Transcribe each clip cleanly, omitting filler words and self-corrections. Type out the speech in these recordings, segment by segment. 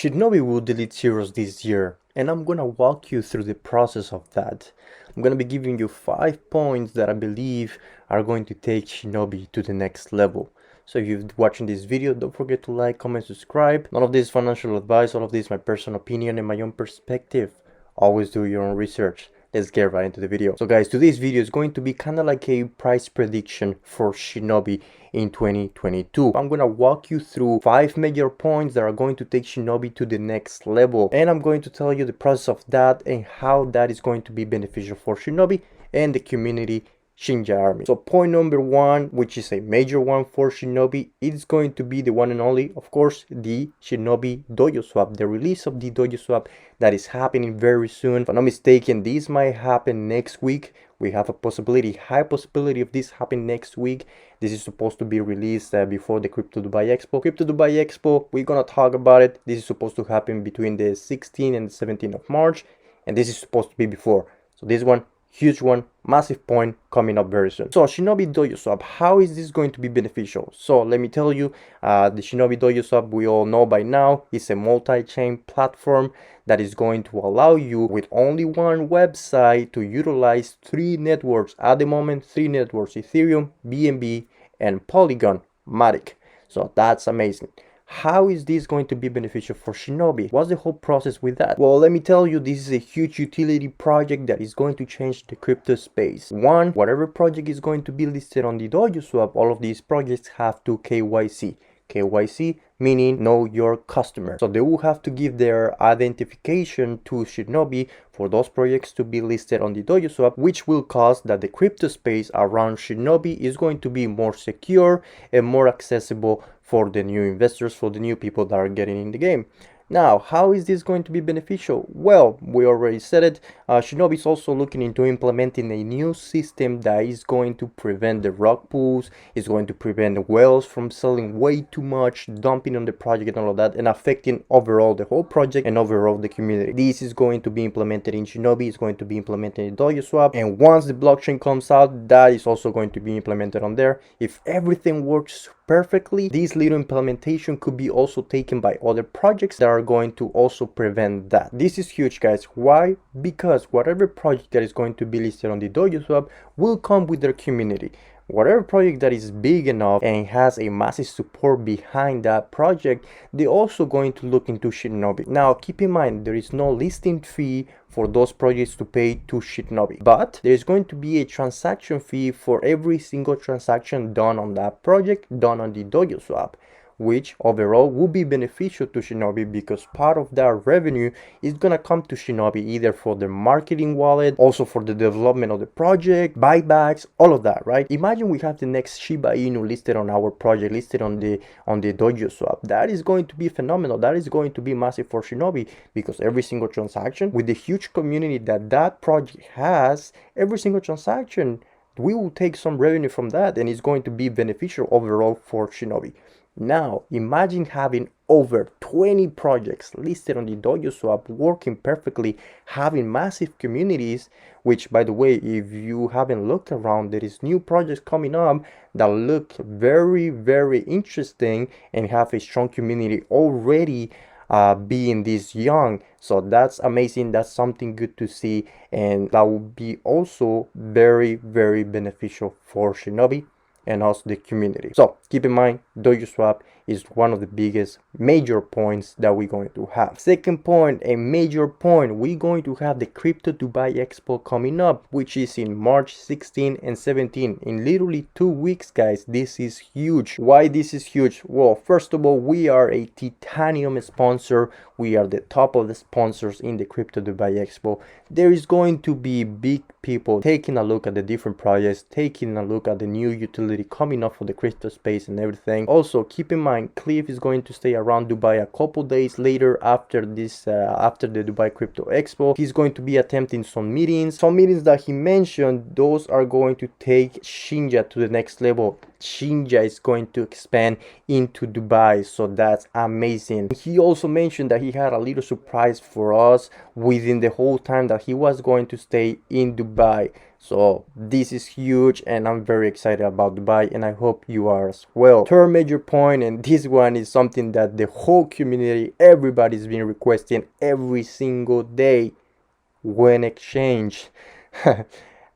Shibnobi will delete zeros this year, and I'm gonna walk you through the process of that. I'm gonna be giving you 5 points that I believe are going to take Shinobi to the next level. So if you're watching this video, don't forget to like, comment, subscribe. None of this is financial advice, all of this is my personal opinion and my own perspective. Always do your own research. Let's get right into the video. So guys, today's video is going to be kind of like a price prediction for Shinobi in 2022. I'm gonna walk you through 5 major points that are going to take Shinobi to the next level, and I'm going to tell you the process of that and how that is going to be beneficial for Shinobi and the community Shinja army. So point number 1, which is a major one for Shinobi, it's going to be the one and only, of course, the Shinobi Doji Swap, the release of the Doji Swap that is happening very soon. If I'm not mistaken, this might happen next week. We have a possibility, high possibility of this happening next week. This is supposed to be released before the Crypto Dubai Expo. Crypto Dubai Expo, we're gonna talk about it. This is supposed to happen between the 16th and the 17th of March, and this is supposed to be before. So this one, huge one, massive point coming up very soon. So Shinobi Doji Swap, how is this going to be beneficial? So let me tell you, the Shinobi Doji Swap, we all know by now, is a multi-chain platform that is going to allow you with only one website to utilize 3 networks at the moment, 3 networks: Ethereum, BNB, and Polygon Matic. So that's amazing. How is this going to be beneficial for Shinobi? What's the whole process with that? Well, let me tell you, this is a huge utility project that is going to change the crypto space. One, whatever project is going to be listed on the Doji Swap, all of these projects have to KYC. KYC meaning know your customer. So they will have to give their identification to Shinobi for those projects to be listed on the Doji Swap, which will cause that the crypto space around Shinobi is going to be more secure and more accessible for the new investors, for the new people that are getting in the game. Now, how is this going to be beneficial? Well, we already said it. Shinobi is also looking into implementing a new system that is going to prevent the rug pulls, is going to prevent whales from selling way too much, dumping on the project and all of that, and affecting overall the whole project and overall the community. This is going to be implemented in Shinobi, it's going to be implemented in Doji Swap, and once the blockchain comes out, that is also going to be implemented on there. If everything works perfectly, this little implementation could be also taken by other projects that are going to also prevent that. This is huge, guys. Why? Because whatever project that is going to be listed on the Doji Swap will come with their community. Whatever project that is big enough and has a massive support behind that project, they're also going to look into Shinobi. Now, keep in mind, there is no listing fee for those projects to pay to Shinobi, but there's going to be a transaction fee for every single transaction done on that project, done on the Doji Swap, which overall will be beneficial to Shinobi because part of that revenue is gonna come to Shinobi either for the marketing wallet, also for the development of the project, buybacks, all of that, right? Imagine we have the next Shiba Inu listed on our project, listed on the Doji Swap. That is going to be phenomenal. That is going to be massive for Shinobi because every single transaction, with the huge community that that project has, every single transaction, we will take some revenue from that, and it's going to be beneficial overall for Shinobi. Now, imagine having over 20 projects listed on the Doji Swap working perfectly, having massive communities, which, by the way, if you haven't looked around, there is new projects coming up that look very, very interesting and have a strong community already being this young. So that's amazing. That's something good to see, and that will be also very, very beneficial for Shinobi and also the community. So keep in mind, Doji Swap is one of the biggest major points that we're going to have. Second point, a major point, we're going to have the Crypto Dubai Expo coming up, which is in March 16 and 17, in literally 2 weeks, guys. This is huge. Why this is huge? Well, first of all, we are a titanium sponsor. We are the top of the sponsors in the Crypto Dubai Expo. There is going to be big people taking a look at the different projects, taking a look at the new utility coming up for the crypto space and everything. Also, keep in mind, Cliff is going to stay around Dubai a couple days later after this, after the Dubai Crypto Expo. He's going to be attempting some meetings that he mentioned. Those are going to take Shinja to the next level. Shinja is going to expand into Dubai, so that's amazing. He also mentioned that he had a little surprise for us within the whole time that he was going to stay in Dubai. So this is huge and I'm very excited about the buy, and I hope you are as well. Third major point, and this one is something that the whole community, everybody's been requesting every single day: when exchange.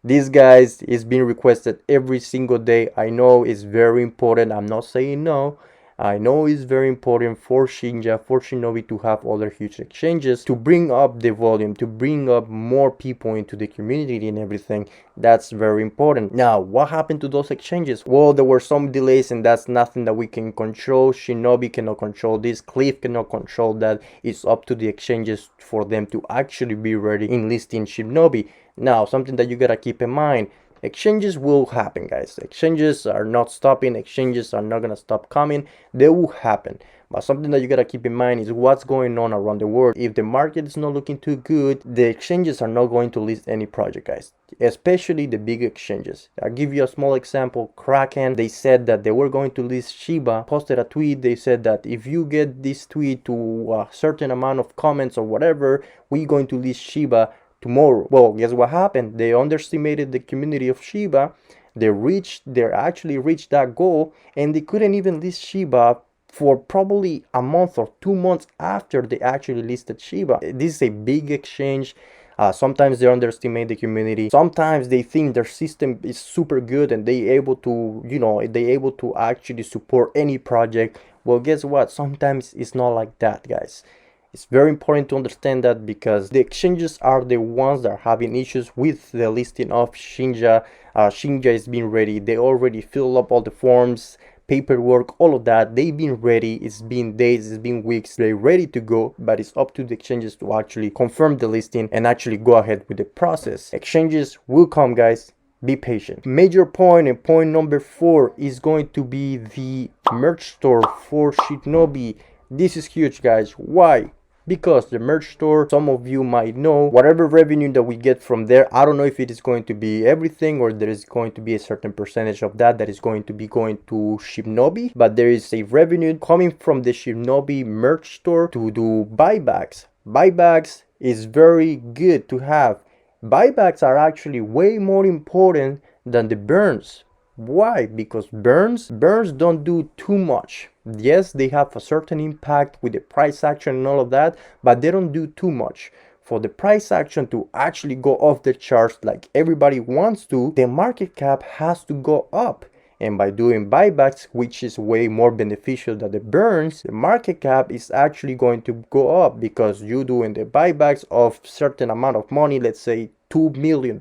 This guys is being requested every single day. I know it's very important. I'm not saying no. I know it's very important for Shinja, for Shinobi to have other huge exchanges to bring up the volume, to bring up more people into the community and everything. That's very important. Now, what happened to those exchanges? Well, there were some delays, and that's nothing that we can control. Shinobi cannot control this. Cliff cannot control that. It's up to the exchanges for them to actually be ready in listing Shibnobi. Now, something that you gotta keep in mind: exchanges will happen, guys. Exchanges are not stopping. Exchanges are not gonna stop coming. They will happen. But something that you gotta keep in mind is what's going on around the world. If the market is not looking too good, the exchanges are not going to list any project, guys. Especially the big exchanges. I'll give you a small example. Kraken, they said that they were going to list Shiba, posted a tweet. They said that if you get this tweet to a certain amount of comments or whatever, we're going to list Shiba tomorrow. Well, guess what happened? They underestimated the community of Shiba. They actually reached that goal, and they couldn't even list Shiba for probably a month or 2 months after they actually listed Shiba. This is a big exchange. Sometimes they underestimate the community. Sometimes they think their system is super good and they able to actually support any project. Well, guess what? Sometimes it's not like that, guys. It's very important to understand that, because the exchanges are the ones that are having issues with the listing of Shinja. Shinja is being ready. They already filled up all the forms, paperwork, all of that. They've been ready. It's been days, it's been weeks. They're ready to go, but it's up to the exchanges to actually confirm the listing and actually go ahead with the process. Exchanges will come, guys. Be patient. Major point, and point number 4, is going to be the merch store for Shinobi. This is huge, guys. Why? Because the merch store, some of you might know, whatever revenue that we get from there, I don't know if it is going to be everything or there is going to be a certain percentage of that is going to be going to Shibnobi, but there is a revenue coming from the Shibnobi merch store to do buybacks. Buybacks is very good to have. Buybacks are actually way more important than the burns. Why? Because burns don't do too much. Yes, they have a certain impact with the price action and all of that, but they don't do too much. For the price action to actually go off the charts like everybody wants to, the market cap has to go up. And by doing buybacks, which is way more beneficial than the burns, the market cap is actually going to go up, because you doing the buybacks of certain amount of money, let's say $2 million,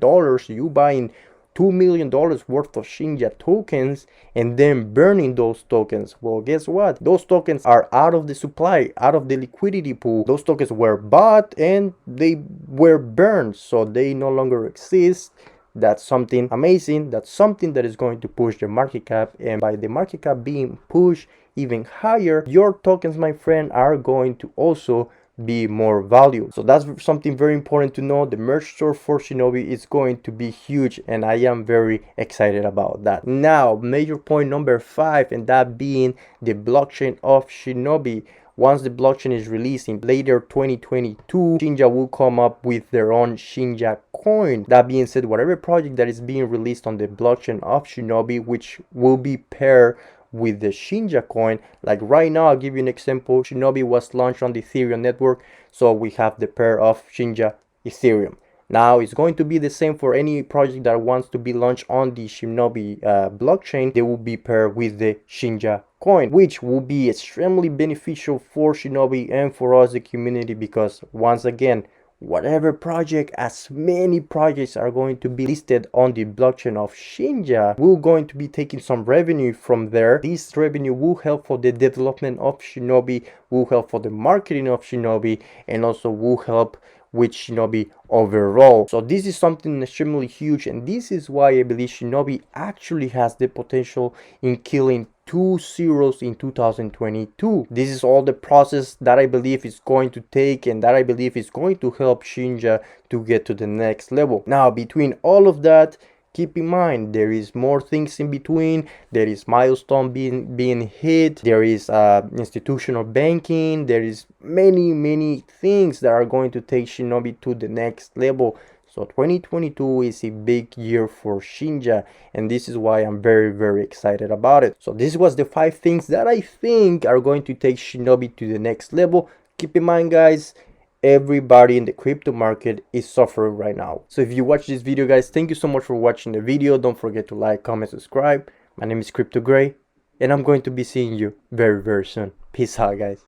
you buying $2 million worth of Shinja tokens and then burning those tokens. Well, guess what? Those tokens are out of the supply, out of the liquidity pool. Those tokens were bought and they were burned, so they no longer exist. That's something amazing. That's something that is going to push the market cap, and by the market cap being pushed even higher, your tokens, my friend, are going to also be more value. So that's something very important to know. The merch store for Shinobi is going to be huge, and I am very excited about that. Now, major point number 5, and that being the blockchain of Shinobi. Once the blockchain is released in later 2022, Shinja will come up with their own Shinja coin. That being said, whatever project that is being released on the blockchain of Shinobi, which will be paired with the Shinja coin, like right now, I'll give you an example. Shinobi was launched on the Ethereum network, so we have the pair of Shinja Ethereum. Now it's going to be the same for any project that wants to be launched on the Shinobi blockchain. They will be paired with the Shinja coin, which will be extremely beneficial for Shinobi and for us, the community, because once again, whatever project, as many projects are going to be listed on the blockchain of Shinja, we're going to be taking some revenue from there. This revenue will help for the development of Shinobi, will help for the marketing of Shinobi, and also will help with Shinobi overall. So this is something extremely huge, and this is why I believe Shinobi actually has the potential in killing 2 zeros in 2022. This is all the process that I believe is going to take, and that I believe is going to help Shinja to get to the next level. Now, between all of that, keep in mind, there is more things in between. There is milestone being hit. There is institutional banking. There is many things that are going to take Shinobi to the next level. So 2022 is a big year for Shinja, and this is why I'm very excited about it. So this was the 5 things that I think are going to take Shinobi to the next level. Keep in mind, guys, everybody in the crypto market is suffering right now. So if you watch this video, guys, thank you so much for watching the video. Don't forget to like, comment, subscribe. My name is Crypto Gray, and I'm going to be seeing you very soon. Peace out, guys.